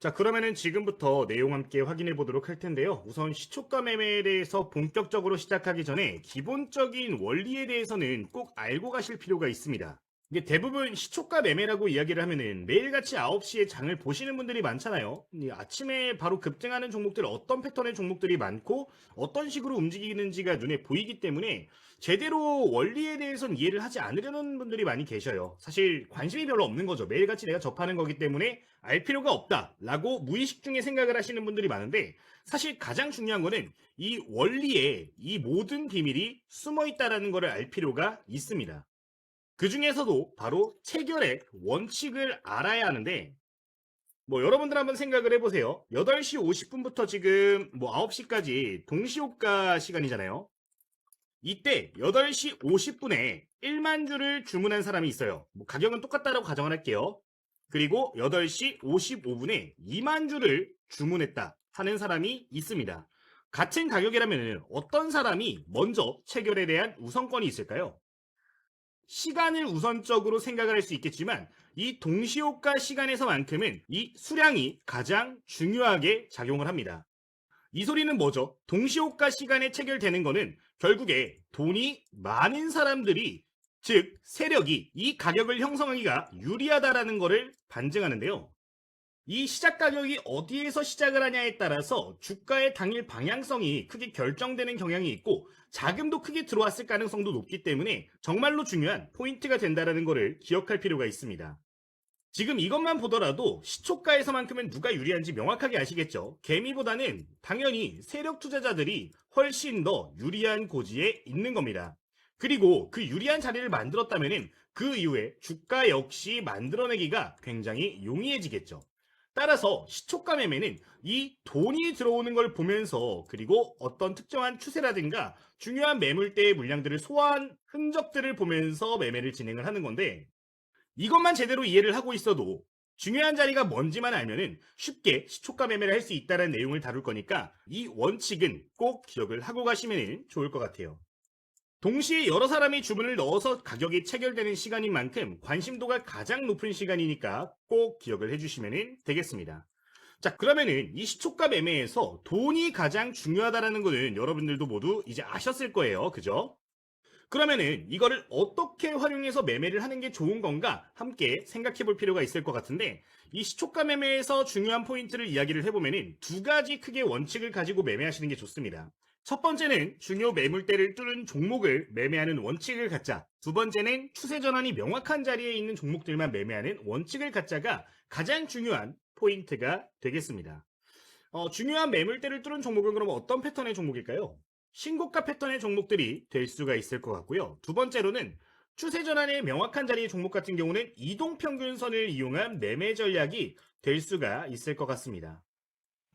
자, 그러면은 지금부터 내용 함께 확인해 보도록 할 텐데요. 우선 시초가 매매에 대해서 본격적으로 시작하기 전에 기본적인 원리에 대해서는 꼭 알고 가실 필요가 있습니다. 이게 대부분 시초가 매매라고 이야기를 하면은 매일같이 9시에 장을 보시는 분들이 많잖아요. 이 아침에 바로 급등하는 종목들 어떤 패턴의 종목들이 많고 어떤 식으로 움직이는지가 눈에 보이기 때문에 제대로 원리에 대해서는 이해를 하지 않으려는 분들이 많이 계셔요. 사실 관심이 별로 없는 거죠. 매일같이 내가 접하는 거기 때문에 알 필요가 없다라고 무의식 중에 생각을 하시는 분들이 많은데 사실 가장 중요한 거는 이 원리에 이 모든 비밀이 숨어 있다라는 것을 알 필요가 있습니다. 그 중에서도 바로 체결의 원칙을 알아야 하는데 여러분들 한번 생각을 해보세요. 8시 50분부터 지금 9시까지 동시호가 시간이잖아요. 이때 8시 50분에 1만 주를 주문한 사람이 있어요. 가격은 똑같다라고 가정을 할게요. 그리고 8시 55분에 2만 주를 주문했다 하는 사람이 있습니다. 같은 가격이라면 어떤 사람이 먼저 체결에 대한 우선권이 있을까요? 시간을 우선적으로 생각을 할 수 있겠지만 이 동시호가 시간에서만큼은 이 수량이 가장 중요하게 작용을 합니다. 이 소리는 뭐죠? 동시호가 시간에 체결되는 거는 결국에 돈이 많은 사람들이 즉 세력이 이 가격을 형성하기가 유리하다라는 것을 반증하는데요. 이 시작 가격이 어디에서 시작을 하냐에 따라서 주가의 당일 방향성이 크게 결정되는 경향이 있고 자금도 크게 들어왔을 가능성도 높기 때문에 정말로 중요한 포인트가 된다는 것을 기억할 필요가 있습니다. 지금 이것만 보더라도 시초가에서만큼은 누가 유리한지 명확하게 아시겠죠? 개미보다는 당연히 세력 투자자들이 훨씬 더 유리한 고지에 있는 겁니다. 그리고 그 유리한 자리를 만들었다면 그 이후에 주가 역시 만들어내기가 굉장히 용이해지겠죠. 따라서 시초가 매매는 이 돈이 들어오는 걸 보면서 그리고 어떤 특정한 추세라든가 중요한 매물대의 물량들을 소화한 흔적들을 보면서 매매를 진행을 하는 건데 이것만 제대로 이해를 하고 있어도 중요한 자리가 뭔지만 알면은 쉽게 시초가 매매를 할 수 있다는 내용을 다룰 거니까 이 원칙은 꼭 기억을 하고 가시면 좋을 것 같아요. 동시에 여러 사람이 주문을 넣어서 가격이 체결되는 시간인 만큼 관심도가 가장 높은 시간이니까 꼭 기억을 해주시면 되겠습니다. 자, 그러면은 이 시초가 매매에서 돈이 가장 중요하다는 거는 여러분들도 모두 이제 아셨을 거예요. 그죠? 그러면은 이거를 어떻게 활용해서 매매를 하는 게 좋은 건가 함께 생각해 볼 필요가 있을 것 같은데 이 시초가 매매에서 중요한 포인트를 이야기를 해보면은 두 가지 크게 원칙을 가지고 매매하시는 게 좋습니다. 첫 번째는 중요 매물대를 뚫은 종목을 매매하는 원칙을 갖자. 두 번째는 추세 전환이 명확한 자리에 있는 종목들만 매매하는 원칙을 갖자가 가장 중요한 포인트가 되겠습니다. 중요한 매물대를 뚫은 종목은 그럼 어떤 패턴의 종목일까요? 신고가 패턴의 종목들이 될 수가 있을 것 같고요. 두 번째로는 추세 전환의 명확한 자리의 종목 같은 경우는 이동평균선을 이용한 매매 전략이 될 수가 있을 것 같습니다.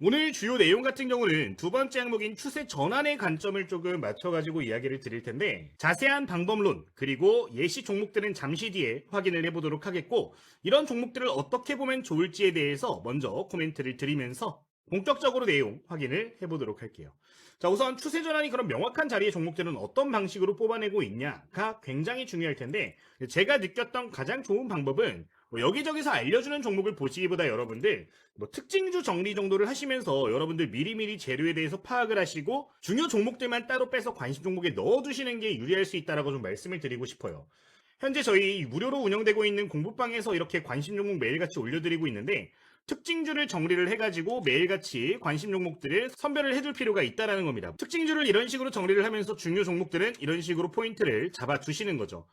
오늘 주요 내용 같은 경우는 두 번째 항목인 추세 전환의 관점을 조금 맞춰가지고 이야기를 드릴 텐데 자세한 방법론 그리고 예시 종목들은 잠시 뒤에 확인을 해보도록 하겠고 이런 종목들을 어떻게 보면 좋을지에 대해서 먼저 코멘트를 드리면서 본격적으로 내용 확인을 해보도록 할게요. 자, 우선 추세 전환이 그런 명확한 자리의 종목들은 어떤 방식으로 뽑아내고 있냐가 굉장히 중요할 텐데 제가 느꼈던 가장 좋은 방법은 여기저기서 알려주는 종목을 보시기보다 여러분들 특징주 정리 정도를 하시면서 여러분들 미리미리 재료에 대해서 파악을 하시고 중요 종목들만 따로 빼서 관심 종목에 넣어두시는 게 유리할 수 있다라고 좀 말씀을 드리고 싶어요. 현재 저희 무료로 운영되고 있는 공부방에서 이렇게 관심 종목 매일같이 올려드리고 있는데 특징주를 정리를 해가지고 매일같이 관심 종목들을 선별을 해둘 필요가 있다는 겁니다. 특징주를 이런 식으로 정리를 하면서 중요 종목들은 이런 식으로 포인트를 잡아두시는 거죠.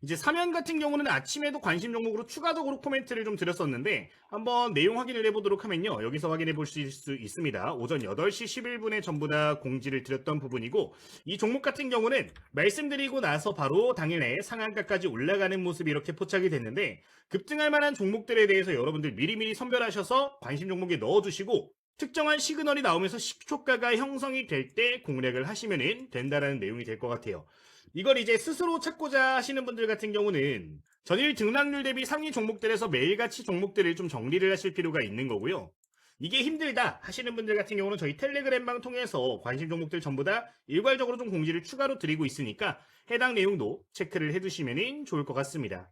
이제 사면 같은 경우는 아침에도 관심 종목으로 추가적으로 코멘트를 좀 드렸었는데 한번 내용 확인을 해보도록 하면요. 여기서 확인해 보실 수 있습니다. 오전 8시 11분에 전부 다 공지를 드렸던 부분이고 이 종목 같은 경우는 말씀드리고 나서 바로 당일에 상한가까지 올라가는 모습이 이렇게 포착이 됐는데 급등할 만한 종목들에 대해서 여러분들 미리미리 선별하셔서 관심 종목에 넣어주시고 특정한 시그널이 나오면서 10초가가 형성이 될 때 공략을 하시면 된다는 내용이 될 것 같아요. 이걸 이제 스스로 찾고자 하시는 분들 같은 경우는 전일 등락률 대비 상위 종목들에서 매일같이 종목들을 좀 정리를 하실 필요가 있는 거고요. 이게 힘들다 하시는 분들 같은 경우는 저희 텔레그램방 통해서 관심 종목들 전부 다 일괄적으로 좀 공지를 추가로 드리고 있으니까 해당 내용도 체크를 해두시면 좋을 것 같습니다.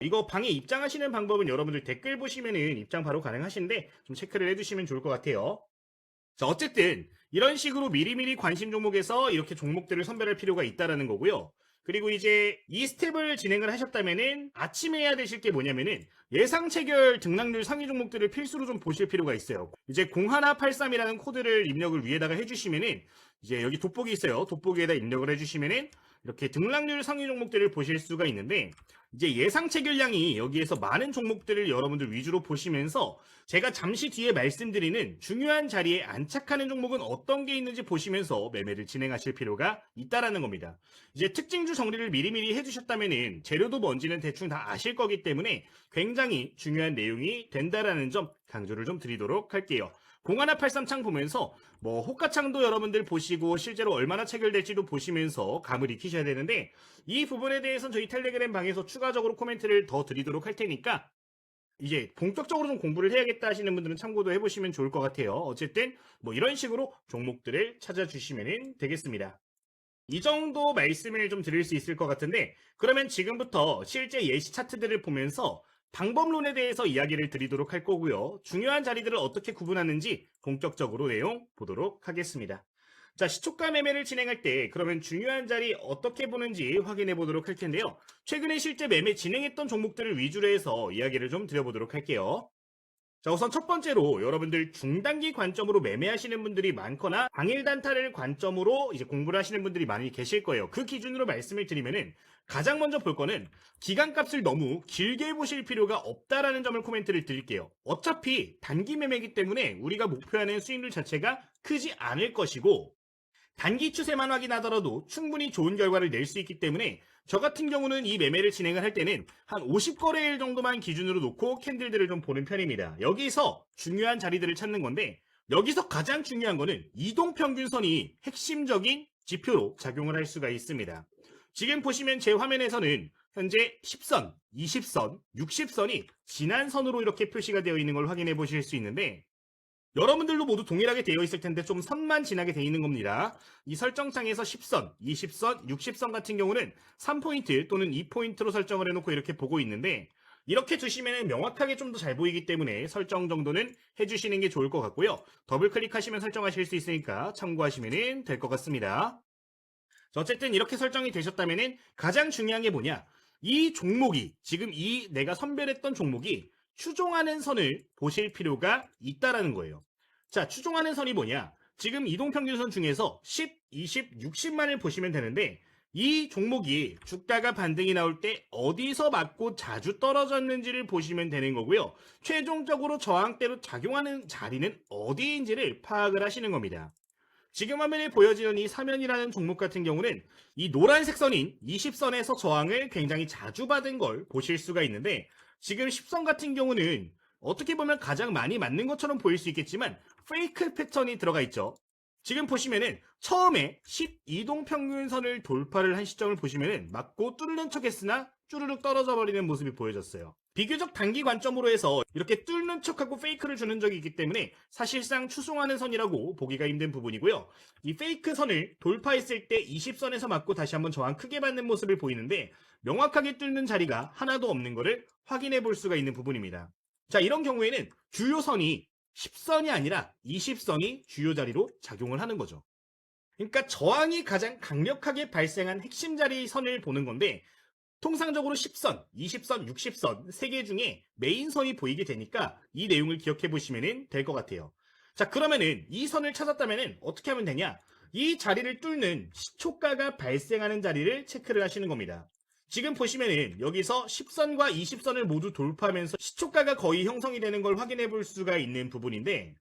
이거 방에 입장하시는 방법은 여러분들 댓글 보시면은 입장 바로 가능하신데 좀 체크를 해두시면 좋을 것 같아요. 자, 어쨌든 이런 식으로 미리미리 관심 종목에서 이렇게 종목들을 선별할 필요가 있다라는 거고요. 그리고 이제 이 스텝을 진행을 하셨다면은 아침에 해야 되실 게 뭐냐면은 예상 체결 등락률 상위 종목들을 필수로 좀 보실 필요가 있어요. 이제 0183이라는 코드를 입력을 위에다가 해주시면은 이제 여기 돋보기 있어요. 돋보기에다 입력을 해주시면은 이렇게 등락률 상위 종목들을 보실 수가 있는데 이제 예상 체결량이 여기에서 많은 종목들을 여러분들 위주로 보시면서 제가 잠시 뒤에 말씀드리는 중요한 자리에 안착하는 종목은 어떤 게 있는지 보시면서 매매를 진행하실 필요가 있다라는 겁니다. 이제 특징주 정리를 미리미리 해주셨다면은 재료도 뭔지는 대충 다 아실 거기 때문에 굉장히 중요한 내용이 된다라는 점 강조를 좀 드리도록 할게요. 0183 창 보면서 뭐 호가창도 여러분들 보시고 실제로 얼마나 체결될지도 보시면서 감을 익히셔야 되는데 이 부분에 대해서는 저희 텔레그램 방에서 추가적으로 코멘트를 더 드리도록 할 테니까 이제 본격적으로 좀 공부를 해야겠다 하시는 분들은 참고도 해보시면 좋을 것 같아요. 어쨌든 뭐 이런 식으로 종목들을 찾아주시면 되겠습니다. 이 정도 말씀을 좀 드릴 수 있을 것 같은데 그러면 지금부터 실제 예시 차트들을 보면서 방법론에 대해서 이야기를 드리도록 할 거고요. 중요한 자리들을 어떻게 구분하는지 본격적으로 내용 보도록 하겠습니다. 자, 시초가 매매를 진행할 때 그러면 중요한 자리 어떻게 보는지 확인해 보도록 할 텐데요. 최근에 실제 매매 진행했던 종목들을 위주로 해서 이야기를 좀 드려보도록 할게요. 자, 우선 첫 번째로 여러분들 중단기 관점으로 매매하시는 분들이 많거나 당일 단타를 관점으로 이제 공부를 하시는 분들이 많이 계실 거예요. 그 기준으로 말씀을 드리면은 가장 먼저 볼 거는 기간값을 너무 길게 보실 필요가 없다라는 점을 코멘트를 드릴게요. 어차피 단기 매매이기 때문에 우리가 목표하는 수익률 자체가 크지 않을 것이고 단기 추세만 확인하더라도 충분히 좋은 결과를 낼 수 있기 때문에 저 같은 경우는 이 매매를 진행을 할 때는 한 50거래일 정도만 기준으로 놓고 캔들들을 좀 보는 편입니다. 여기서 중요한 자리들을 찾는 건데 여기서 가장 중요한 거는 이동평균선이 핵심적인 지표로 작용을 할 수가 있습니다. 지금 보시면 제 화면에서는 현재 10선, 20선, 60선이 지난 선으로 이렇게 표시가 되어 있는 걸 확인해 보실 수 있는데 여러분들도 모두 동일하게 되어 있을 텐데 좀 선만 지나게 되어 있는 겁니다. 이 설정창에서 10선, 20선, 60선 같은 경우는 3포인트 또는 2포인트로 설정을 해놓고 이렇게 보고 있는데 이렇게 두시면 명확하게 좀 더 잘 보이기 때문에 설정 정도는 해주시는 게 좋을 것 같고요. 더블 클릭하시면 설정하실 수 있으니까 참고하시면 될 것 같습니다. 어쨌든 이렇게 설정이 되셨다면 가장 중요한 게 뭐냐? 이 종목이 지금 이 내가 선별했던 종목이 추종하는 선을 보실 필요가 있다라는 거예요. 자, 추종하는 선이 뭐냐? 지금 이동평균선 중에서 10, 20, 60만을 보시면 되는데 이 종목이 주가가 반등이 나올 때 어디서 맞고 자주 떨어졌는지를 보시면 되는 거고요. 최종적으로 저항대로 작용하는 자리는 어디인지를 파악을 하시는 겁니다. 지금 화면에 보여지는 이 사면이라는 종목 같은 경우는 이 노란색 선인 20선에서 저항을 굉장히 자주 받은 걸 보실 수가 있는데 지금 10선 같은 경우는 어떻게 보면 가장 많이 맞는 것처럼 보일 수 있겠지만 페이크 패턴이 들어가 있죠. 지금 보시면은 처음에 12동평균선을 돌파를 한 시점을 보시면은 맞고 뚫는 척 했으나 쭈르륵 떨어져 버리는 모습이 보여졌어요. 비교적 단기 관점으로 해서 이렇게 뚫는 척하고 페이크를 주는 적이 있기 때문에 사실상 추종하는 선이라고 보기가 힘든 부분이고요. 이 페이크 선을 돌파했을 때 20선에서 맞고 다시 한번 저항 크게 받는 모습을 보이는데 명확하게 뚫는 자리가 하나도 없는 것을 확인해 볼 수가 있는 부분입니다. 자, 이런 경우에는 주요 선이 10선이 아니라 20선이 주요 자리로 작용을 하는 거죠. 그러니까 저항이 가장 강력하게 발생한 핵심 자리 선을 보는 건데 통상적으로 10선, 20선, 60선 3개 중에 메인선이 보이게 되니까 이 내용을 기억해 보시면 될 것 같아요. 자, 그러면은 이 선을 찾았다면은 어떻게 하면 되냐? 이 자리를 뚫는 시초가가 발생하는 자리를 체크를 하시는 겁니다. 지금 보시면은 여기서 10선과 20선을 모두 돌파하면서 시초가가 거의 형성이 되는 걸 확인해 볼 수가 있는 부분인데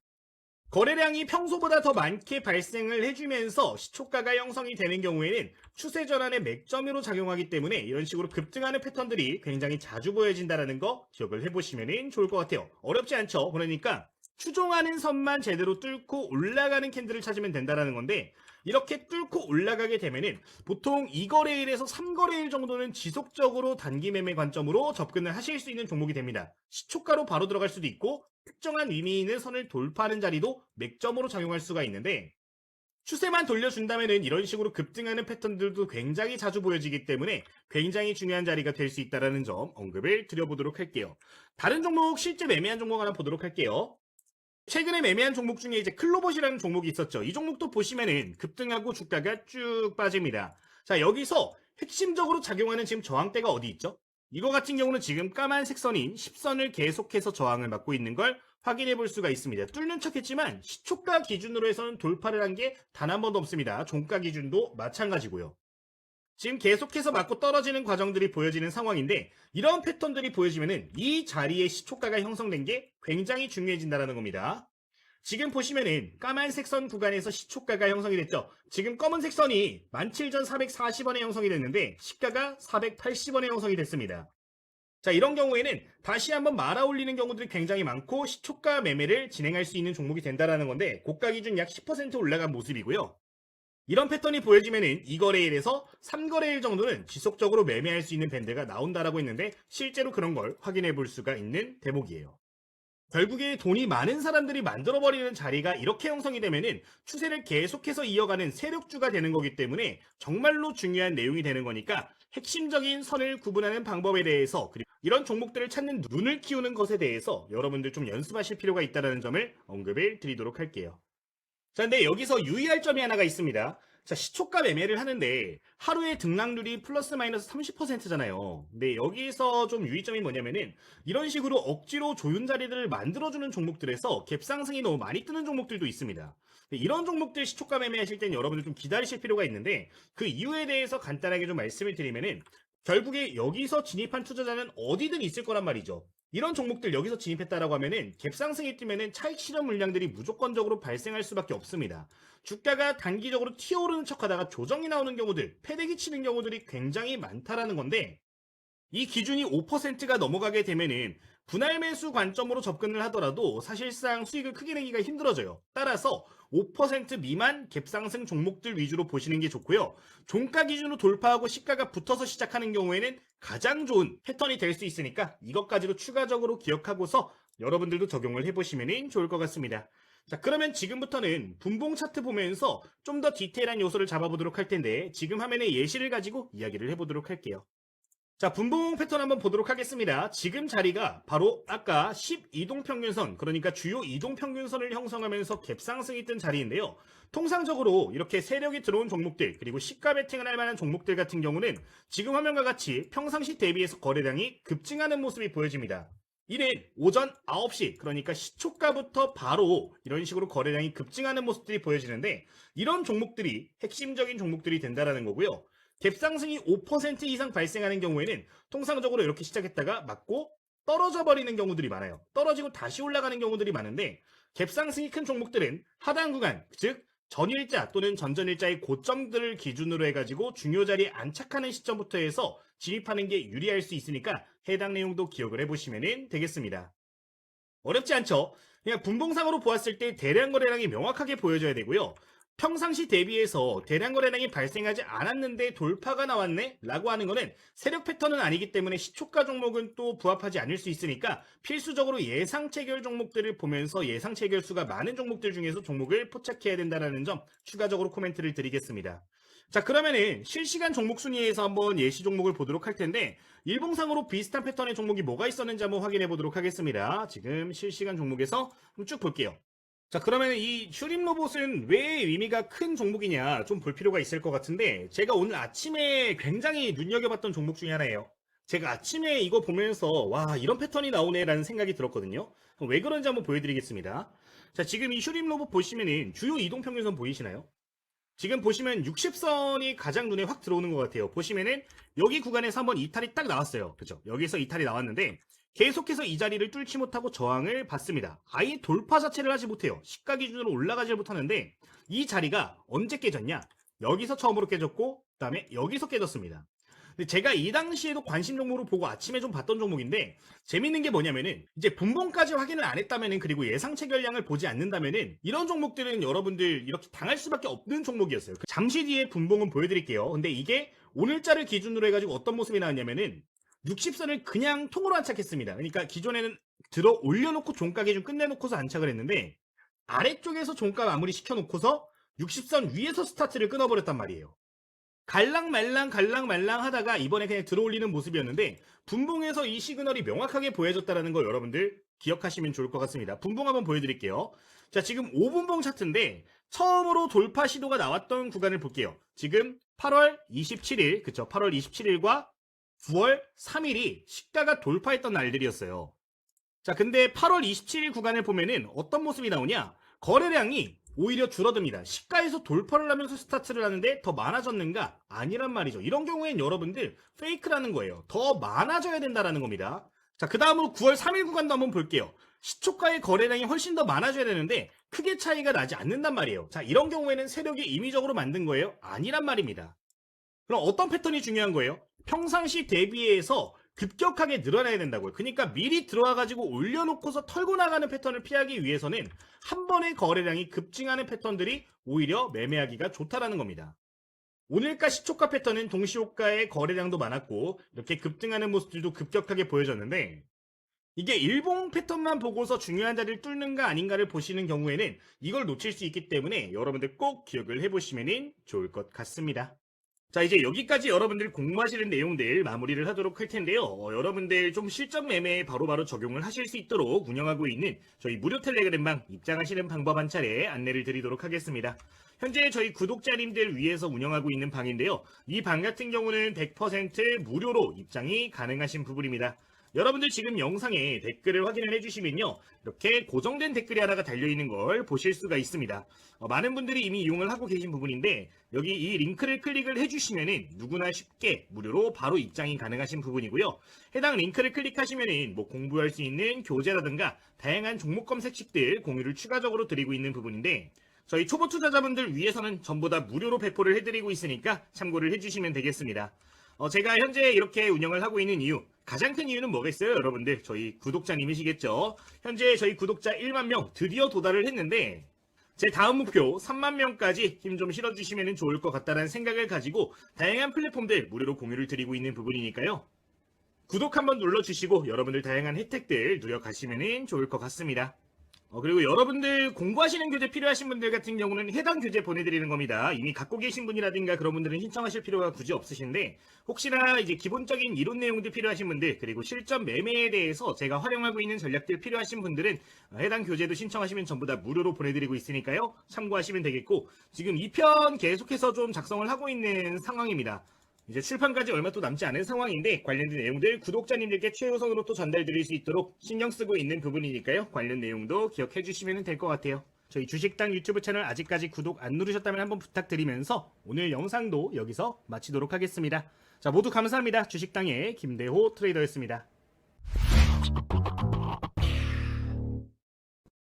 거래량이 평소보다 더 많게 발생을 해주면서 시초가가 형성이 되는 경우에는 추세 전환의 맥점으로 작용하기 때문에 이런 식으로 급등하는 패턴들이 굉장히 자주 보여진다는 거 기억을 해보시면 좋을 것 같아요. 어렵지 않죠? 그러니까 추종하는 선만 제대로 뚫고 올라가는 캔들을 찾으면 된다는 건데 이렇게 뚫고 올라가게 되면은 보통 2거래일에서 3거래일 정도는 지속적으로 단기 매매 관점으로 접근을 하실 수 있는 종목이 됩니다. 시초가로 바로 들어갈 수도 있고 특정한 의미 있는 선을 돌파하는 자리도 맥점으로 작용할 수가 있는데 추세만 돌려준다면은 이런 식으로 급등하는 패턴들도 굉장히 자주 보여지기 때문에 굉장히 중요한 자리가 될 수 있다는 점 언급을 드려보도록 할게요. 다른 종목, 실제 매매한 종목 하나 보도록 할게요. 최근에 매매한 종목 중에 이제 클로봇이라는 종목이 있었죠. 이 종목도 보시면은 급등하고 주가가 쭉 빠집니다. 자, 여기서 핵심적으로 작용하는 지금 저항대가 어디 있죠? 이거 같은 경우는 지금 까만색 선인 10선을 계속해서 저항을 받고 있는 걸 확인해 볼 수가 있습니다. 뚫는 척 했지만 시초가 기준으로 해서는 돌파를 한 게 단 한 번도 없습니다. 종가 기준도 마찬가지고요. 지금 계속해서 맞고 떨어지는 과정들이 보여지는 상황인데 이런 패턴들이 보여지면은 이 자리에 시초가가 형성된 게 굉장히 중요해진다는 겁니다. 지금 보시면은 까만색 선 구간에서 시초가가 형성이 됐죠. 지금 검은색 선이 17,440원에 형성이 됐는데 시가가 480원에 형성이 됐습니다. 자, 이런 경우에는 다시 한번 말아 올리는 경우들이 굉장히 많고 시초가 매매를 진행할 수 있는 종목이 된다는 건데 고가 기준 약 10% 올라간 모습이고요. 이런 패턴이 보여지면은 2거래일에서 3거래일 정도는 지속적으로 매매할 수 있는 밴드가 나온다라고 했는데 실제로 그런 걸 확인해 볼 수가 있는 대목이에요. 결국에 돈이 많은 사람들이 만들어버리는 자리가 이렇게 형성이 되면은 추세를 계속해서 이어가는 세력주가 되는 거기 때문에 정말로 중요한 내용이 되는 거니까 핵심적인 선을 구분하는 방법에 대해서 그리고 이런 종목들을 찾는 눈을 키우는 것에 대해서 여러분들 좀 연습하실 필요가 있다는 점을 언급을 드리도록 할게요. 자, 근데 여기서 유의할 점이 하나가 있습니다. 자, 시초가 매매를 하는데 하루에 등락률이 플러스 마이너스 30%잖아요. 근데 여기서 좀 유의점이 뭐냐면은 이런 식으로 억지로 조윤 자리들을 만들어주는 종목들에서 갭상승이 너무 많이 뜨는 종목들도 있습니다. 이런 종목들 시초가 매매하실 땐 여러분들 좀 기다리실 필요가 있는데 그 이유에 대해서 간단하게 좀 말씀을 드리면은 결국에 여기서 진입한 투자자는 어디든 있을 거란 말이죠. 이런 종목들 여기서 진입했다라고 하면은 갭상승이 뜨면은 차익 실현 물량들이 무조건적으로 발생할 수밖에 없습니다. 주가가 단기적으로 튀어오르는 척하다가 조정이 나오는 경우들, 패대기 치는 경우들이 굉장히 많다라는 건데 이 기준이 5%가 넘어가게 되면은 분할 매수 관점으로 접근을 하더라도 사실상 수익을 크게 내기가 힘들어져요. 따라서 5% 미만 갭상승 종목들 위주로 보시는 게 좋고요. 종가 기준으로 돌파하고 시가가 붙어서 시작하는 경우에는 가장 좋은 패턴이 될 수 있으니까 이것까지도 추가적으로 기억하고서 여러분들도 적용을 해보시면 좋을 것 같습니다. 자, 그러면 지금부터는 분봉 차트 보면서 좀 더 디테일한 요소를 잡아보도록 할 텐데 지금 화면에 예시를 가지고 이야기를 해보도록 할게요. 자, 분봉 패턴 한번 보도록 하겠습니다. 지금 자리가 바로 아까 12동평균선, 그러니까 주요 이동평균선을 형성하면서 갭상승이 뜬 자리인데요. 통상적으로 이렇게 세력이 들어온 종목들, 그리고 시가 베팅을 할 만한 종목들 같은 경우는 지금 화면과 같이 평상시 대비해서 거래량이 급증하는 모습이 보여집니다. 이는 오전 9시, 그러니까 시초가부터 바로 이런 식으로 거래량이 급증하는 모습들이 보여지는데 이런 종목들이 핵심적인 종목들이 된다는 거고요. 갭상승이 5% 이상 발생하는 경우에는 통상적으로 이렇게 시작했다가 맞고 떨어져 버리는 경우들이 많아요. 떨어지고 다시 올라가는 경우들이 많은데 갭상승이 큰 종목들은 하단 구간, 즉 전일자 또는 전전일자의 고점들을 기준으로 해가지고 중요 자리에 안착하는 시점부터 해서 진입하는 게 유리할 수 있으니까 해당 내용도 기억을 해보시면 되겠습니다. 어렵지 않죠? 그냥 분봉상으로 보았을 때 대량 거래량이 명확하게 보여져야 되고요. 평상시 대비해서 대량 거래량이 발생하지 않았는데 돌파가 나왔네? 라고 하는 거는 세력 패턴은 아니기 때문에 시초가 종목은 또 부합하지 않을 수 있으니까 필수적으로 예상 체결 종목들을 보면서 예상 체결 수가 많은 종목들 중에서 종목을 포착해야 된다는 점 추가적으로 코멘트를 드리겠습니다. 자, 그러면은 실시간 종목 순위에서 한번 예시 종목을 보도록 할 텐데 일봉상으로 비슷한 패턴의 종목이 뭐가 있었는지 한번 확인해 보도록 하겠습니다. 지금 실시간 종목에서 쭉 볼게요. 자, 그러면 이 슈림 로봇은 왜 의미가 큰 종목이냐 좀 볼 필요가 있을 것 같은데 제가 오늘 아침에 굉장히 눈여겨봤던 종목 중에 하나예요. 제가 아침에 이거 보면서 와, 이런 패턴이 나오네 라는 생각이 들었거든요. 왜 그런지 한번 보여드리겠습니다. 자, 지금 이 슈림 로봇 보시면은 주요 이동평균선 보이시나요? 지금 보시면 60선이 가장 눈에 확 들어오는 것 같아요. 보시면은 여기 구간에서 한번 이탈이 딱 나왔어요. 그죠? 여기서 이탈이 나왔는데 계속해서 이 자리를 뚫지 못하고 저항을 받습니다. 아예 돌파 자체를 하지 못해요. 시가 기준으로 올라가지 못하는데 이 자리가 언제 깨졌냐? 여기서 처음으로 깨졌고 그 다음에 여기서 깨졌습니다. 근데 제가 이 당시에도 관심 종목으로 보고 아침에 좀 봤던 종목인데 재밌는 게 뭐냐면은 이제 분봉까지 확인을 안 했다면은 그리고 예상 체결량을 보지 않는다면은 이런 종목들은 여러분들 이렇게 당할 수밖에 없는 종목이었어요. 잠시 뒤에 분봉은 보여드릴게요. 근데 이게 오늘자를 기준으로 해가지고 어떤 모습이 나왔냐면은 60선을 그냥 통으로 안착했습니다. 그러니까 기존에는 들어 올려놓고 종가 기준 끝내놓고서 안착을 했는데 아래쪽에서 종가 마무리 시켜놓고서 60선 위에서 스타트를 끊어버렸단 말이에요. 갈랑말랑 하다가 이번에 그냥 들어올리는 모습이었는데 분봉에서 이 시그널이 명확하게 보여졌다는 거 여러분들 기억하시면 좋을 것 같습니다. 분봉 한번 보여드릴게요. 자, 지금 5분봉 차트인데 처음으로 돌파 시도가 나왔던 구간을 볼게요. 지금 8월 27일, 그쵸? 8월 27일과 9월 3일이 시가가 돌파했던 날들이었어요. 자, 근데 8월 27일 구간을 보면은 어떤 모습이 나오냐? 거래량이 오히려 줄어듭니다. 시가에서 돌파를 하면서 스타트를 하는데 더 많아졌는가? 아니란 말이죠. 이런 경우엔 여러분들 페이크라는 거예요. 더 많아져야 된다라는 겁니다. 자, 그 다음으로 9월 3일 구간도 한번 볼게요. 시초가의 거래량이 훨씬 더 많아져야 되는데 크게 차이가 나지 않는단 말이에요. 자, 이런 경우에는 세력이 임의적으로 만든 거예요? 아니란 말입니다. 그럼 어떤 패턴이 중요한 거예요? 평상시 대비해서 급격하게 늘어나야 된다고요. 그러니까 미리 들어와가지고 올려놓고서 털고 나가는 패턴을 피하기 위해서는 한 번의 거래량이 급증하는 패턴들이 오히려 매매하기가 좋다라는 겁니다. 오늘가 시초가 패턴은 동시호가의 거래량도 많았고 이렇게 급등하는 모습들도 급격하게 보여졌는데 이게 일봉 패턴만 보고서 중요한 자리를 뚫는가 아닌가를 보시는 경우에는 이걸 놓칠 수 있기 때문에 여러분들 꼭 기억을 해보시면 좋을 것 같습니다. 자, 이제 여기까지 여러분들 공부하시는 내용들 마무리를 하도록 할 텐데요. 여러분들 좀 실전 매매에 바로바로 적용을 하실 수 있도록 운영하고 있는 저희 무료 텔레그램방 입장하시는 방법 한 차례 안내를 드리도록 하겠습니다. 현재 저희 구독자님들 위해서 운영하고 있는 방인데요. 이 방 같은 경우는 100% 무료로 입장이 가능하신 부분입니다. 여러분들 지금 영상에 댓글을 확인을 해주시면요. 이렇게 고정된 댓글이 하나가 달려있는 걸 보실 수가 있습니다. 많은 분들이 이미 이용을 하고 계신 부분인데 여기 이 링크를 클릭을 해주시면 누구나 쉽게 무료로 바로 입장이 가능하신 부분이고요. 해당 링크를 클릭하시면 뭐 공부할 수 있는 교재라든가 다양한 종목 검색식들 공유를 추가적으로 드리고 있는 부분인데 저희 초보 투자자분들 위해서는 전부 다 무료로 배포를 해드리고 있으니까 참고를 해주시면 되겠습니다. 제가 현재 이렇게 운영을 하고 있는 이유 가장 큰 이유는 뭐겠어요? 여러분들 저희 구독자님이시겠죠? 현재 저희 구독자 1만 명 드디어 도달을 했는데 제 다음 목표 3만 명까지 힘 좀 실어주시면 좋을 것 같다는 생각을 가지고 다양한 플랫폼들 무료로 공유를 드리고 있는 부분이니까요. 구독 한번 눌러주시고 여러분들 다양한 혜택들 누려가시면 좋을 것 같습니다. 그리고 여러분들 공부하시는 교재 필요하신 분들 같은 경우는 해당 교재 보내드리는 겁니다. 이미 갖고 계신 분이라든가 그런 분들은 신청하실 필요가 굳이 없으신데 혹시나 이제 기본적인 이론 내용들 필요하신 분들 그리고 실전 매매에 대해서 제가 활용하고 있는 전략들 필요하신 분들은 해당 교재도 신청하시면 전부 다 무료로 보내드리고 있으니까요. 참고하시면 되겠고 지금 2편 계속해서 좀 작성을 하고 있는 상황입니다. 이제 출판까지 얼마 또 남지 않은 상황인데 관련된 내용들 구독자님들께 최우선으로 또 전달드릴 수 있도록 신경 쓰고 있는 부분이니까요. 관련 내용도 기억해 주시면 될 것 같아요. 저희 주식당 유튜브 채널 아직까지 구독 안 누르셨다면 한번 부탁드리면서 오늘 영상도 여기서 마치도록 하겠습니다. 자, 모두 감사합니다. 주식당의 김대호 트레이더였습니다.